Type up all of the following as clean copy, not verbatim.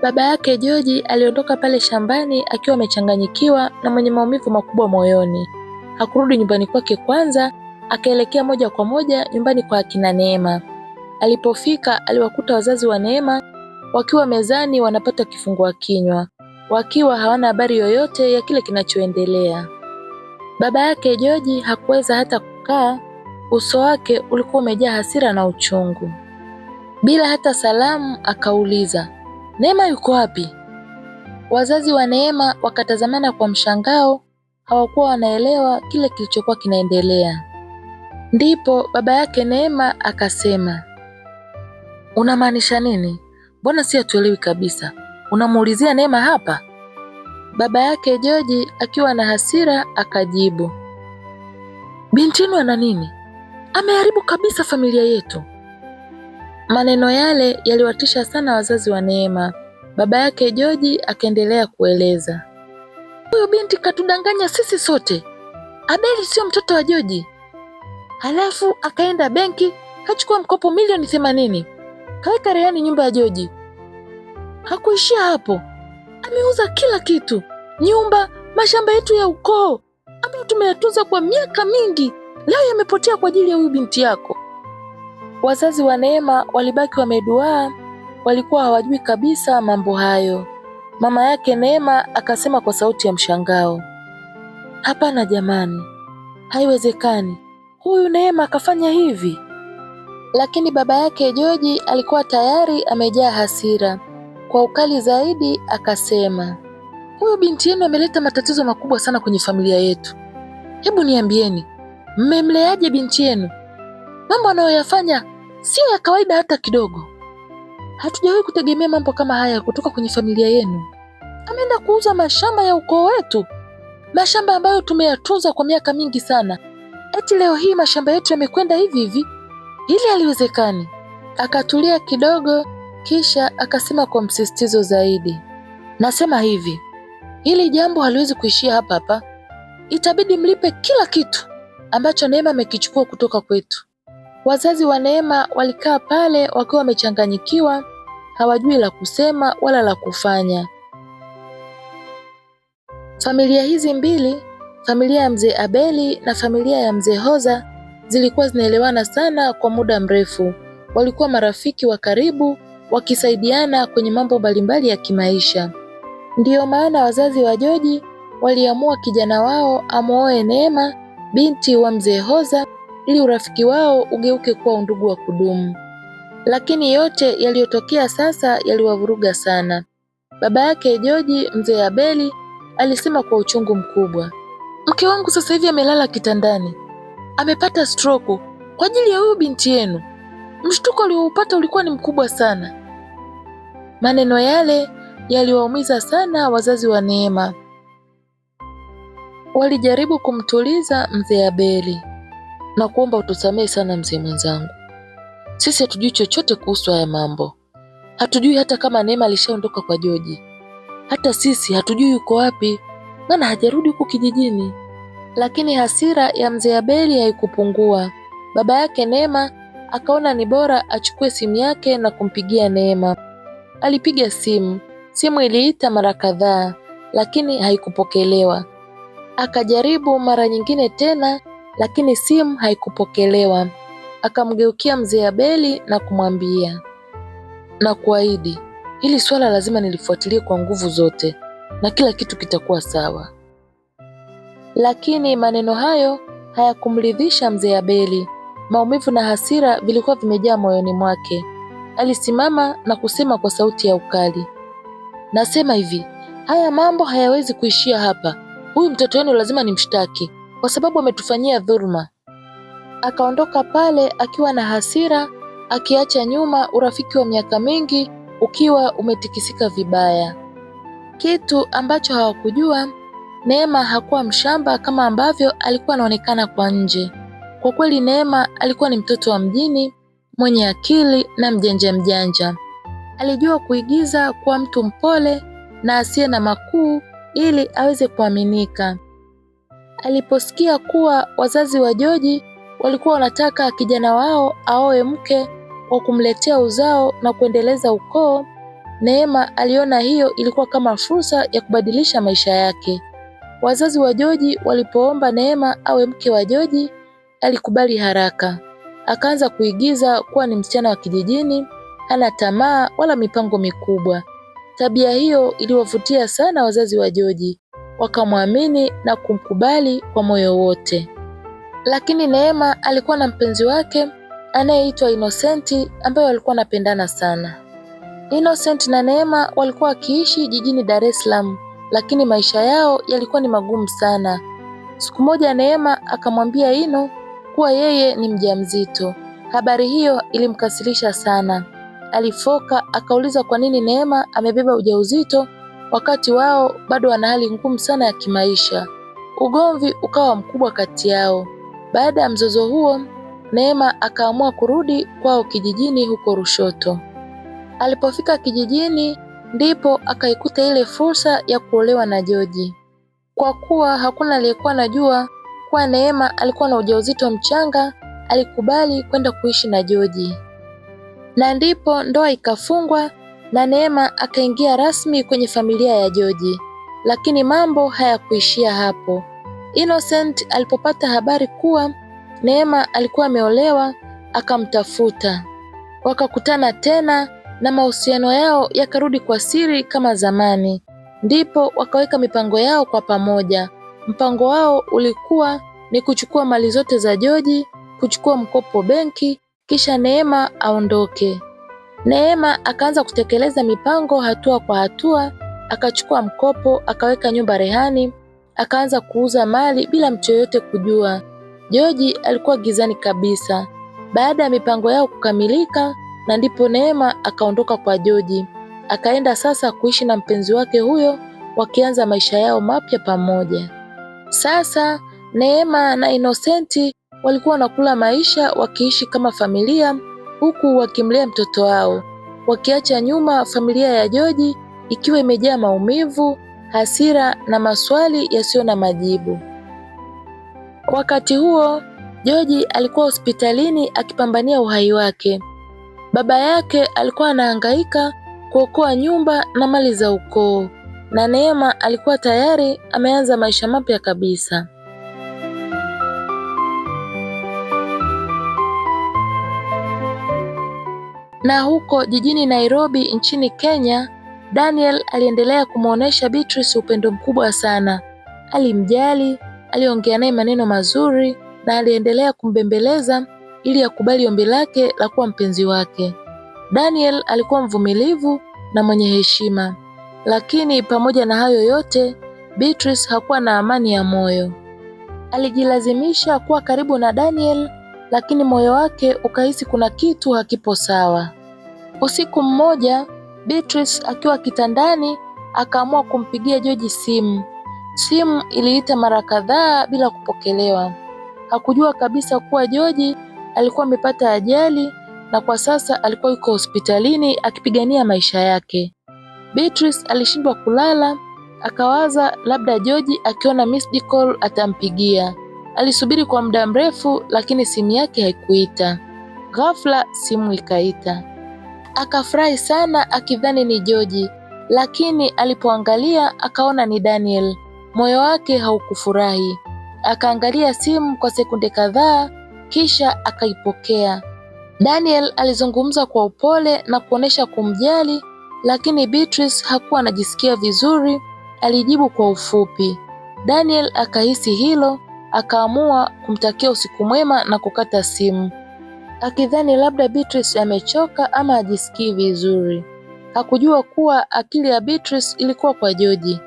Baba yake George aliondoka pale shambani akiwa amechanganyikiwa na mwenye maumivu makubwa moyoni. Hakurudi nyumbani kwake kwanza, akaelekea moja kwa moja nyumbani kwa akina Neema. Alipofika aliwakuta wazazi wa Neema wakiwa mezani wanapata kifungua kinywa, wakiwa hawana habari yoyote ya kile kinachoendelea. Baba yake George hakuweza hata kukaa, uso wake ulikuwa umejaa hasira na uchungu. Bila hata salamu akauliza, Neema yuko wapi? Wazazi wa Neema wakatazamana kwa mshangao, hawakuwa wanaelewa kile kilichokuwa kinaendelea. Ndipo baba yake Neema akasema, unamaanisha nini? Mbona si hatuelewi kabisa? Unamuulizia Neema hapa? Baba yake George akiwa na hasira akajibu, binti yenu ana nini? Ameharibu kabisa familia yetu. Maneno yale yaliwatisha sana wazazi wa Neema. Baba yake George akaendelea kueleza, huyu binti katudanganya sisi sote. Abeli sio mtoto wa George. Halafu akaenda benki, kachukua mkopo milioni 80. Kaweka rehani nyumba ya George. Hakuishia hapo. Ameuza kila kitu. Nyumba, mashamba yetu ya ukoo ambayo tumeyatunza kwa miaka mingi, leo yamepotea kwa ajili ya huyu binti yako. Wazazi wa Neema walibaki wameduaa, walikuwa hawajui kabisa mambo hayo. Mama yake Neema akasema kwa sauti ya mshangao, hapana jamani, haiwezekani, huyu Neema akafanya hivi. Lakini baba yake George alikuwa tayari amejaa hasira. Kwa ukali zaidi akasema, huyu binti yenu ameleta matatizo makubwa sana kwenye familia yetu. Hebu niambieni, mmemleaje binti yenu? Mambo anayoyafanya sio ya kawaida hata kidogo. Hatujawahi kutegemea mambo kama haya kutoka kwenye familia yenu. Ameenda kuuza mashamba ya ukoo wetu, mashamba ambayo tumeyatunza kwa miaka mingi sana. Eti leo hii mashamba yetu yamekwenda hivi hivi? Hili haliwezekani. Akatulia kidogo, kisha akasema kwa msisitizo zaidi, nasema hivi, hili jambo haliwezi kuishia hapa hapa. Itabidi mlipe kila kitu ambacho Neema amekichukua kutoka kwetu. Wazazi wa Neema walikaa pale wakiwa wamechanganyikiwa, hawajui la kusema wala la kufanya. Familia hizi mbili, familia ya mzee Abeli na familia ya mzee Hoza, zilikuwa zinaelewana sana kwa muda mrefu. Walikuwa marafiki wa karibu, wakisaidiana kwenye mambo mbalimbali ya kimaisha. Ndiyo maana wazazi wa George waliamua kijana wao amuoe Neema, binti wa mzee Hoza, ili urafiki wao ugeuke kuwa undugu wa kudumu. Lakini yote yaliyotokea sasa yaliwavuruga sana. Baba yake George, mzee Abeli, alisema kwa uchungu mkubwa, mke wangu sasa hivi amelala kitandani. Amepata stroke kwa ajili ya huyu binti yenu. Mshtuko alioupata ulikuwa ni mkubwa sana. Maneno yale yaliwaumiza sana wazazi wa Neema. Walijaribu kumtuliza mzee Abeli, na kuomba utusamehe sana mzee mwenzangu. Sisi hatujui chochote kuhusu haya mambo. Hatujui hata kama Neema alishaondoka kwa George. Hata sisi hatujui yuko wapi, maana hajarudi huku kijijini. Lakini hasira ya mzee Abeli haikupungua. Baba yake Neema akaona ni bora achukue simu yake na kumpigia Neema. Alipiga simu. Simu iliita mara kadhaa, lakini haikupokelewa. Akajaribu mara nyingine tena, lakini simu haikupokelewa. Akamgeukia mzee Abeli na kumwambia, na kuahidi, hili swala lazima nilifuatilie kwa nguvu zote na kila kitu kitakuwa sawa. Lakini maneno hayo hayakumridhisha mzee Abeli. Maumivu na hasira vilikuwa vimejaa moyoni mwake. Alisimama na kusema kwa sauti ya ukali, nasema hivi, haya mambo hayawezi kuishia hapa. Huyu mtoto wenu lazima nimshtaki kwa sababu ametufanyia dhulma. Akaondoka pale akiwa na hasira, akiacha nyuma urafiki wa miaka mingi ukiwa umetikisika vibaya. Kitu ambacho hawakujua, Neema hakuwa mshamba kama ambavyo alikuwa anaonekana kwa nje. Kwa kweli Neema alikuwa ni mtoto wa mjini, mwenye akili na mjanja. Alijua kuigiza kuwa mtu mpole na asiye na makuu ili aweze kuaminika. Aliposikia kuwa wazazi wa George walikuwa wanataka kijana wao aoe mke wa kumletea uzao na kuendeleza ukoo, Neema aliona hiyo ilikuwa kama fursa ya kubadilisha maisha yake. Wazazi wa George walipoomba Neema awe mke wa George, alikubali haraka. Akaanza kuigiza kuwa ni msichana wa kijijini, hana tamaa wala mipango mikubwa. Tabia hiyo iliwavutia sana wazazi wa George, wakamwamini na kumkubali kwa moyo wote. Lakini Neema alikuwa na mpenzi wake anayeitwa Innocent ambaye walikuwa wanapendana sana. Innocent na Neema walikuwa wakiishi jijini Dar es Salaam, lakini maisha yao yalikuwa ni magumu sana. Siku moja Neema akamwambia Ino kuwa yeye ni mjamzito. Habari hiyo ilimkasirisha sana. Alifoka akauliza kwa nini Neema amebeba ujauzito wakati wao bado wana hali ngumu sana ya kimaisha. Ugomvi ukawa mkubwa kati yao. Baada ya mzozo huo, Neema akaamua kurudi kwao kijijini huko Lushoto. Alipofika kijijini ndipo akaikuta ile fursa ya kuolewa na George. Kwa kuwa hakuna aliyekuwa anajua kuwa Neema alikuwa na ujauzito mchanga, alikubali kwenda kuishi na George. Na ndipo ndoa ikafungwa na Neema akaingia rasmi kwenye familia ya George. Lakini mambo hayakuishia hapo. Innocent alipopata habari kuwa Neema alikuwa ameolewa, akamtafuta. Wakakutana tena na mahusiano yao yakarudi kwa siri kama zamani. Ndipo wakaweka mipango yao kwa pamoja. Mpango wao ulikuwa ni kuchukua mali zote za George, kuchukua mkopo benki, kisha Neema aondoke. Neema akaanza kutekeleza mipango hatua kwa hatua, akachukua mkopo, akaweka nyumba rehani, akaanza kuuza mali bila mtu yoyote kujua. George alikuwa gizani kabisa. Baada ya mipango yao kukamilika, na ndipo Neema akaondoka kwa George. Akaenda sasa kuishi na mpenzi wake huyo, wakianza maisha yao mapya pamoja. Sasa Neema na Innocent walikuwa wanakula maisha wakiishi kama familia, huku wakimlea mtoto wao, wakiacha nyuma familia ya George ikiwa imejaa maumivu, hasira na maswali yasiyo na majibu. Wakati huo George alikuwa hospitalini akipambania uhai wake. Baba yake alikuwa anahangaika kuokoa nyumba na mali za ukoo, na Neema alikuwa tayari ameanza maisha mapya kabisa. Na huko jijini Nairobi nchini Kenya, Daniel aliendelea kumuonesha Beatrice upendo mkubwa sana. Alimjali, aliongea naye maneno mazuri na aliendelea kumbembeleza ili akubali ombi lake la kuwa mpenzi wake. Daniel alikuwa mvumilivu na mwenye heshima, lakini pamoja na hayo yote, Beatrice hakuwa na amani ya moyo. Alijilazimisha kuwa karibu na Daniel, lakini moyo wake ukahisi kuna kitu hakipo sawa. Usiku mmoja, Beatrice akiwa kitandani akaamua kumpigia George simu. Simu iliita mara kadhaa bila kupokelewa. Hakujua kabisa kuwa George alikuwa amepata ajali na kwa sasa alikuwa yuko hospitalini akipigania maisha yake. Beatrice alishindwa kulala, akawaza labda George akiona missed call atampigia. Alisubiri kwa muda mrefu lakini simu yake haikuita. Ghafla simu ikaita. Akafurahi sana akidhani ni George, lakini alipoangalia akaona ni Daniel. Moyo wake haukufurahi. Akaangalia simu kwa sekunde kadhaa kisha akaipokea. Daniel alizungumza kwa upole na kuonesha kumjali, lakini Beatrice hakuwa anajisikia vizuri, alijibu kwa ufupi. Daniel akahisi hilo, akaamua kumtakia usiku mwema na kukata simu, akidhani labda Beatrice amechoka ama hajisikii vizuri. Hakujua kuwa akili ya Beatrice ilikuwa kwa George.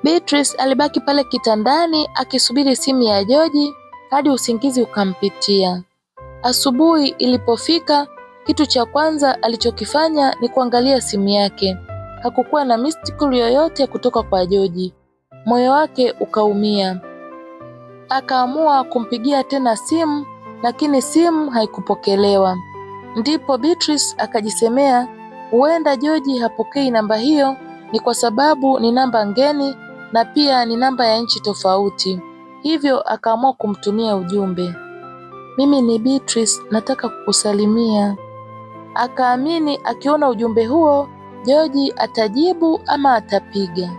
Beatrice alibaki pale kitandani akisubiri simu ya George hadi usingizi ukampitia. Asubuhi ilipofika, kitu cha kwanza alichokifanya ni kuangalia simu yake. Hakukuwa na missed call yoyote kutoka kwa George. Moyo wake ukaumia. Akaamua kumpigia tena simu, lakini simu haikupokelewa. Ndipo Beatrice akajisemea, huenda George hapokei namba hiyo ni kwa sababu ni namba ngeni na pia ni namba ya nchi tofauti. Hivyo akaamua kumtumia ujumbe. Mimi ni Beatrice, nataka kukusalimia. Akaamini akiona ujumbe huo George atajibu ama atapiga.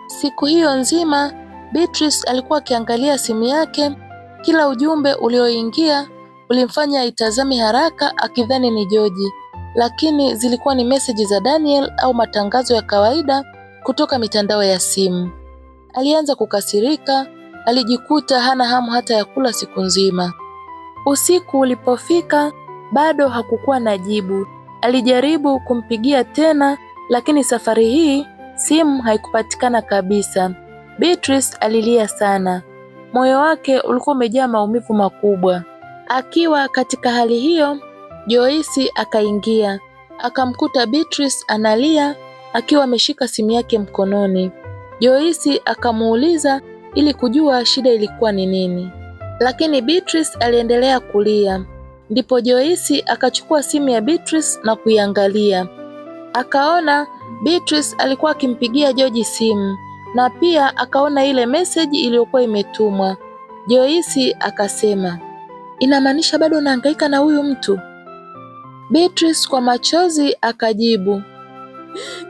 Siku hiyo nzima Beatrice alikuwa akiangalia simu yake. Kila ujumbe ulioingia ulimfanya itazame haraka akidhani ni George, lakini zilikuwa ni meseji za Daniel au matangazo ya kawaida kutoka mitandao ya simu. Alianza kukasirika, alijikuta hana hamu hata ya kula siku nzima. Usiku ulipofika, bado hakukuwa na jibu. Alijaribu kumpigia tena, lakini safari hii simu haikupatikana kabisa. Beatrice alilia sana. Moyo wake ulikuwa umejaa maumivu makubwa. Akiwa katika hali hiyo, Joyce akaingia. Akamkuta Beatrice analia akiwa ameshika simu yake mkononi. Joyce akamuuliza ili kujua shida ilikuwa ni nini, lakini Beatrice aliendelea kulia. Ndipo Joyce akachukua simu ya Beatrice na kuiangalia. Akaona Beatrice alikuwa akimpigia George simu na pia akaona ile message iliyokuwa imetumwa. Joyce akasema, "Inamaanisha bado unahangaika na huyu mtu?" Beatrice kwa machozi akajibu,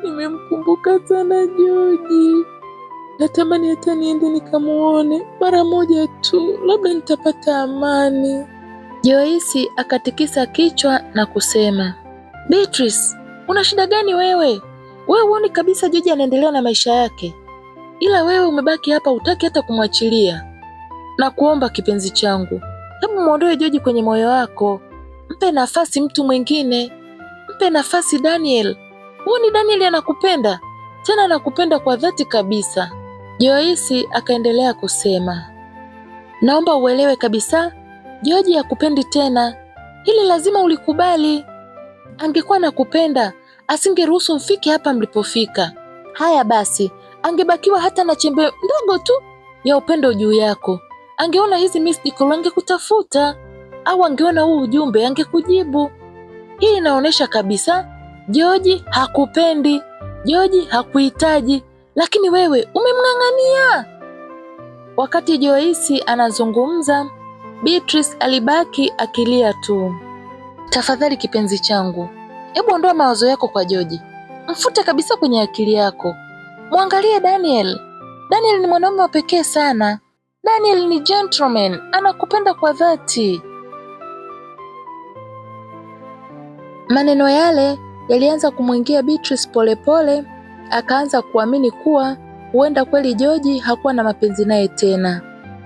"Nimemkumbuka sana George. Natamani hata niende nikamuone mara moja tu, labda nitapata amani." Joyce akatikisa kichwa na kusema, "Beatrice, una shida gani wewe? Wewe huoni kabisa George anaendelea na maisha yake? Ila wewe umebaki hapa hutaki hata kumwachilia. Na kuomba kipenzi changu, hebu muondoe George kwenye moyo wako. Mpe nafasi mtu mwingine. Mpe nafasi Daniel. Huoni Daniel anakupenda? Tena anakupenda kwa dhati kabisa." Joyce akaendelea kusema, "Naomba uelewe kabisa, George hakupendi tena. Hili lazima ulikubali. Angekuwa anakupenda, asingeruhusu mfike hapa mlipofika. Haya basi, angebakiwa hata na chembe ndogo tu ya upendo juu yako. Angeona hizi missed call angekutafuta, au angeona huu ujumbe angekujibu. Hii inaonyesha kabisa George hakupendi, George hakuhitaji, lakini wewe umemng'ang'ania." Wakati Joyce anazungumza, Beatrice alibaki akilia tu. "Tafadhali kipenzi changu, hebu ondoa mawazo yako kwa George. Mfute kabisa kwenye akili yako. Muangalie Daniel. Daniel ni mwanaume wa pekee sana. Daniel ni gentleman, anakupenda kwa dhati." Maneno yale yalianza kumwingia Beatrice polepole, akaanza kuamini kuwa huenda kweli George hakuwa na mapenzi naye tena.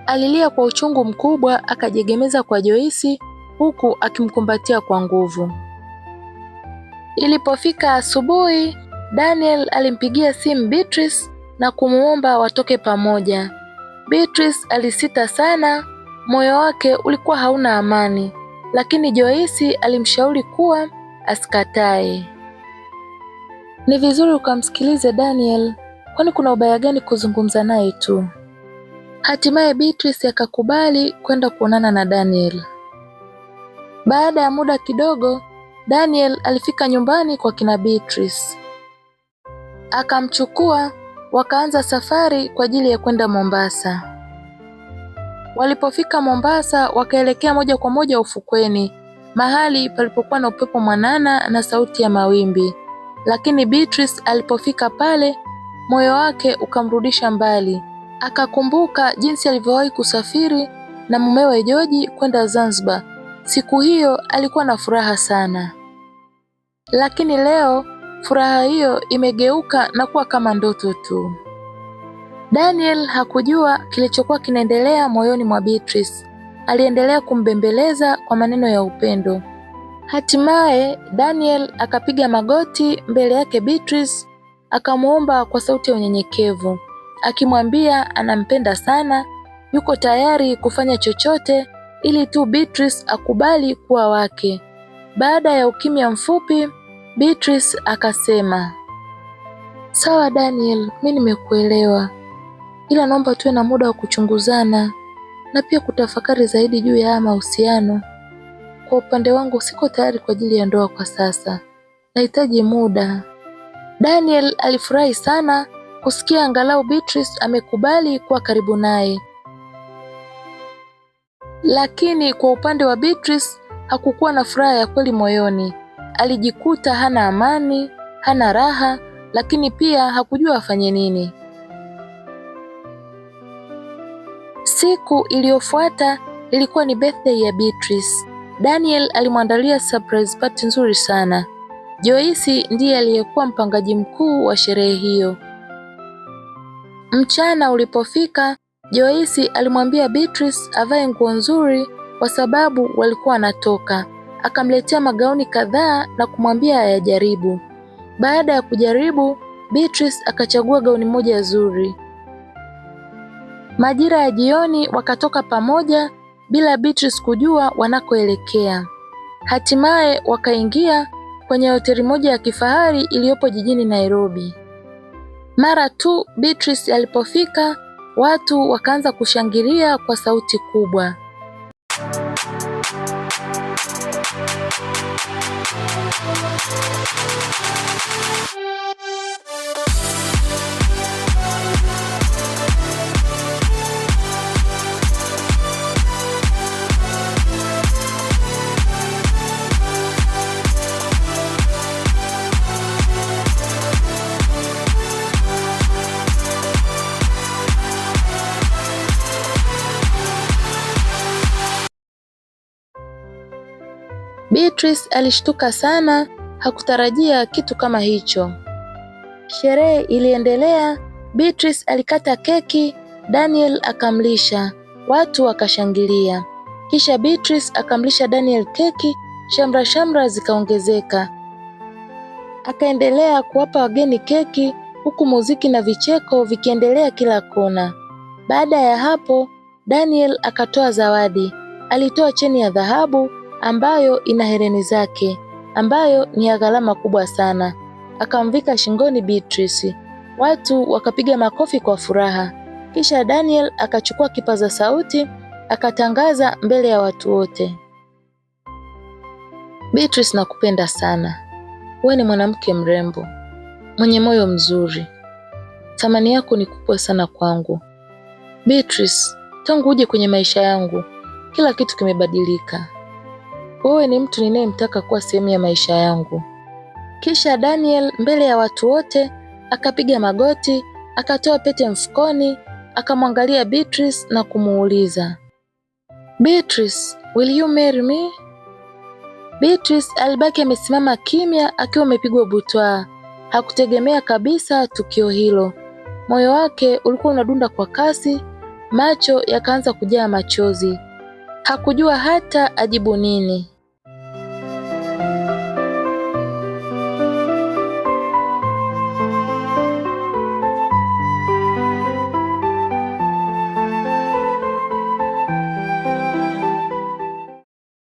Alilia kwa uchungu mkubwa, akajiegemeza kwa Joyce huku akimkumbatia kwa nguvu. Ilipofika asubuhi, Daniel alimpigia simu Beatrice na kumuomba watoke pamoja. Beatrice alisita sana, moyo wake ulikuwa hauna amani, lakini Joyce alimshauri kuwa asikatae. "Ni vizuri ukamsikilize Daniel, kwani kuna ubaya gani kuzungumza naye tu?" Hatimaye Beatrice akakubali kwenda kuonana na Daniel. Baada ya muda kidogo, Daniel alifika nyumbani kwa kina Beatrice. Akamchukua, wakaanza safari kwa ajili ya kwenda Mombasa. Walipofika Mombasa, wakaelekea moja kwa moja ufukweni, mahali palipokuwa na upepo mwanana na sauti ya mawimbi. Lakini Beatrice alipofika pale, moyo wake ukamrudisha mbali. Akakumbuka jinsi alivyowahi kusafiri na mumewe George kwenda Zanzibar. Siku hiyo alikuwa na furaha sana. Lakini leo furaha hiyo imegeuka na kuwa kama ndoto tu. Daniel hakujua kilichokuwa kinaendelea moyoni mwa Beatrice. Aliendelea kumbembeleza kwa maneno ya upendo. Hatimaye Daniel akapiga magoti mbele yake Beatrice, akamuomba kwa sauti ya unyenyekevu, akimwambia anampenda sana, yuko tayari kufanya chochote ili tu Beatrice akubali kuwa wake. Baada ya ukimya mfupi, Beatrice akasema, "Sawa Daniel, mimi nimekuelewa. Ila naomba tuwe na muda wa kuchunguzana na pia kutafakari zaidi juu ya haya mahusiano. Kwa upande wangu siko tayari kwa ajili ya ndoa kwa sasa. Nahitaji muda." Daniel alifurahi sana kusikia angalau Beatrice amekubali kuwa karibu naye. Lakini kwa upande wa Beatrice hakukuwa na furaha ya kweli moyoni. Alijikuta hana amani, hana raha, lakini pia hakujua afanye nini. Siku iliyofuata ilikuwa ni birthday ya Beatrice. Daniel alimwandalia surprise party nzuri sana. Joyce ndiye aliyekuwa mpangaji mkuu wa sherehe hiyo. Mchana ulipofika, Joyce alimwambia Beatrice avae nguo nzuri kwa sababu walikuwa wanatoka. Akamletea magauni kadhaa na kumwambia ayajaribu. Baada ya kujaribu, Beatrice akachagua gauni moja zuri. Majira ya jioni wakatoka pamoja bila Beatrice kujua wanakoelekea. Hatimaye wakaingia kwenye hoteli moja ya kifahari iliyopo jijini Nairobi. Mara tu Beatrice alipofika, watu wakaanza kushangilia kwa sauti kubwa. Beatrice alishtuka sana, hakutarajia kitu kama hicho. Sherehe iliendelea, Beatrice alikata keki, Daniel akamlisha, watu wakashangilia. Kisha Beatrice akamlisha Daniel keki, shamra shamra zikaongezeka. Akaendelea kuwapa wageni keki, huku muziki na vicheko vikiendelea kila kona. Baada ya hapo, Daniel akatoa zawadi. Alitoa cheni ya dhahabu ambayo ina hereni zake, ambayo ni ya gharama kubwa sana. Akamvika shingoni Beatrice. Watu wakapiga makofi kwa furaha. Kisha Daniel akachukua kipaza sauti, akatangaza mbele ya watu wote. Beatrice, nakupenda sana. Wewe ni mwanamke mrembo, mwenye moyo mzuri. Thamani yako ni kubwa sana kwangu. Beatrice, tangu uje kwenye maisha yangu, kila kitu kimebadilika. Wewe ni mtu ninayemtaka kuwa sehemu ya maisha yangu. Kisha Daniel mbele ya watu wote akapiga magoti, akatoa pete mfukoni, akamwangalia Beatrice na kumuuliza, Beatrice, will you marry me? Beatrice alibaki amesimama kimya akiwa amepigwa butwaa. Hakutegemea kabisa tukio hilo. Moyo wake ulikuwa unadunda kwa kasi, macho yakaanza kujaa machozi. Hakujua hata ajibu nini.